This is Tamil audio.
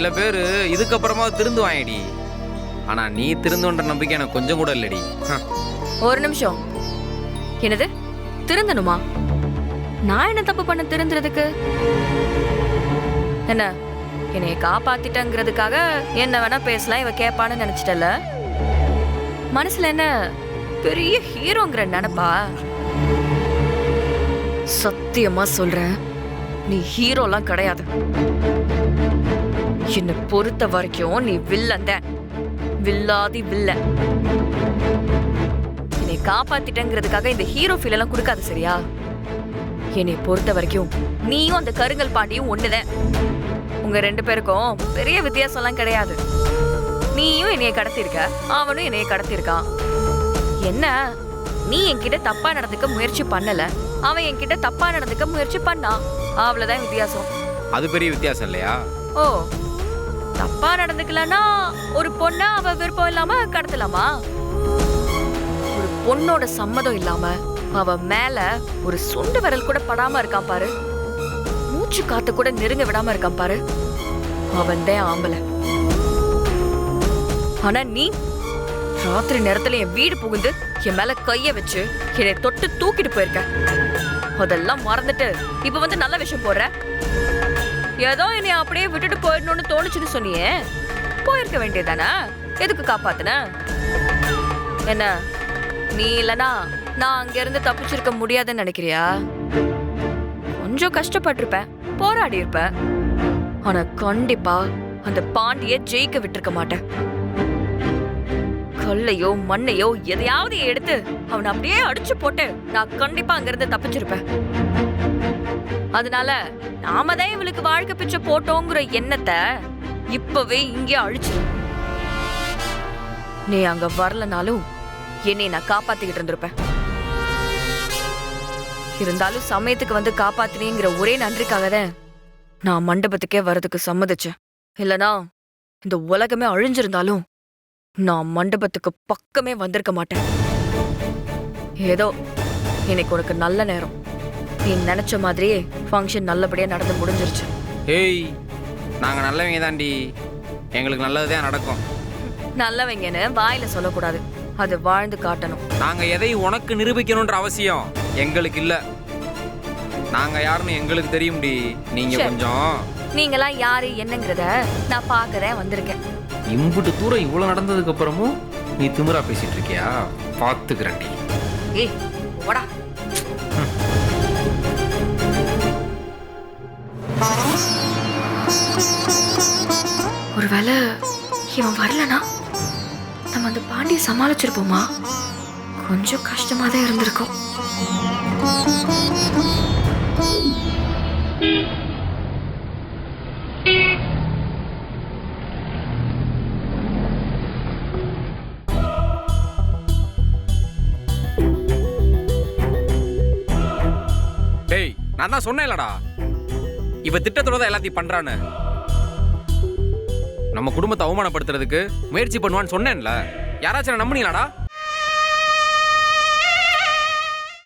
சில பேர் இதுக்கப்புறமா திருந்துவாங்கடி. ஆனா நீ திருந்துன்ற நம்பிக்கை எனக்கு கொஞ்சம் கூட இல்லடி. ஒரு நிமிஷம். என்னது திருந்தணுமா? நான் என்ன தப்பு பண்ண திருந்துறதுக்கு? என்ன என்னைய காப்பாத்திட்டங்கிறதுக்காக என்ன வேணா பேசலாம் இவ கேப்பான்னு நினைச்சிட்டல? மனசுல என்ன பெரிய ஹீரோங்கிற நினைப்பா? சத்தியமா சொல்றேன், நீ ஹீரோலாம் கிடையாது. என்ன பொறுத்த வரைக்கும் நீ வில்லன் தான். வில்லாதி வில்லன். என்னை காப்பாத்திட்டங்கிறதுக்காக இந்த ஹீரோ ஃபீல் எல்லாம் கொடுக்காது சரியா? என்னை பொறுத்த வரைக்கும் நீயும் அந்த கருங்கல் பாண்டியும் ஒண்ணுதான். உங்க 2 பேருக்கும் பெரிய வித்தியாசம்லாம் கிடையாது. நீயும் என்னைய கடத்திருக்க, அவனும் என்னைய கடத்திருக்கான். என்ன நீ என்கிட்ட தப்பா நடந்துக்க முயற்சி பண்ணல, அவன் என்கிட்ட தப்பா நடந்துக்க முயற்சி பண்ணான். அவ்வளவுதான் வித்தியாசம். அது பெரிய வித்தியாசம் இல்லையா? ஓ, தப்பா நடந்துக்கலன்னா ஒரு பொண்ண அவ விருப்பம் இல்லாம கடத்தலாமா? ஒரு பொண்ணோட சம்மதம் இல்லாம அவ மேல ஒரு சுண்டு விரல் கூட படாம இருக்கான் பாரு. மூச்சு காத்து கூட நெருங்க விடாம இருக்கான் பாரு. அவன் தான் ஆம்பளை. ஆனா நீ ராத்திரி நேரத்துல என் வீடு புகுந்து என் மேல கைய வச்சு என்னை தொட்டு தூக்கிட்டு போயிருக்க. அதெல்லாம் மறந்துட்டு இப்ப வந்து நல்ல விஷயம் போடுற. ஏதோ என்னை அப்படியே விட்டுட்டு போயிடணும்னு தோணுச்சுன்னு சொன்னியே, போயிருக்க வேண்டியதானே? எதுக்கு காப்பாத்துன? என்ன நீ இல்லனா நான் அங்க இருந்து தப்பிச்சிருக்க முடியாதுன்னு நினைக்கிறியா? கொஞ்சம் கஷ்டப்பட்டிருப்பேன், போராடி இருப்பேன். ஆனா கண்டிப்பா அந்த பாண்டிய ஜெயிக்க விட்டுருக்க மாட்டேன். கல்லையோ மண்ணையோ எதையாவது எடுத்து அவனை அப்படியே அடிச்சு போட்டு நான் கண்டிப்பா அங்க இருந்து தப்பிச்சிருப்பேன். அதனால நாம தான் இவளுக்கு வாழ்க்கை பிச்சை போட்டோங்கிற எண்ணத்தை இப்பவே இங்கே அழிச்சு. நீ அங்க வரலனாலும் என்னை நான் காப்பாத்திக்கிட்டு இருந்திருப்பேன். இருந்தாலும் சமயத்துக்கு வந்து காப்பாத்தினேங்கிற ஒரே நன்றிக்காக தான் நான் மண்டபத்துக்கே வர்றதுக்கு சம்மதிச்சேன். இல்லனா இந்த உலகமே அழிஞ்சிருந்தாலும் நான் மண்டபத்துக்கு பக்கமே வந்திருக்க மாட்டேன். ஏதோ இன்னைக்கு உனக்கு நல்ல நேரம். நீ நினைச்ச மாதிரியே ஃபங்க்ஷன் நல்லபடியா நடந்து முடிஞ்சிருச்சு. ஏய், நாங்க நல்லவங்க தாண்டி, எங்களுக்கு நல்லதுதான் நடக்கும். நல்லவங்கன்னு வாயில சொல்லக்கூடாது, அது வாழ்ந்து காட்டணும். நாங்க எதை உனக்கு நிரூபிக்கணும்ன்ற அவசியம் எங்களுக்கு இல்ல. நாங்க யாருன்னு எங்களுக்கு தெரியும்டி. நீங்க கொஞ்சம் நீங்களாம் யாரு என்னங்கிறத நான் பார்க்கதான் வந்திருக்கேன். இம்புட்டு தூரம் இவ்வளவு நடந்ததுக்கு அப்புறமும் நீ திமிரா பேசிட்டு இருக்கியா? பாத்துக்கிறேன்டி. ஏய் போடா. ஒருவேளை இவன் வரலனா நம்ம அந்த பாண்டியை சமாளிச்சிருப்போமா? கொஞ்சம் கஷ்டமா தான் இருந்திருக்கும். டேய், நான் தான் சொன்னேன்லடா, இவ திட்டத்தோட தான் எல்லாத்தையும் பண்றான்னு. நம்ம குடும்பத்தை அவமானப்படுத்துறதுக்கு முயற்சி பண்ணுவான்னு சொன்னேன்ல. யாராச்சும் நம்பினீங்களாடா?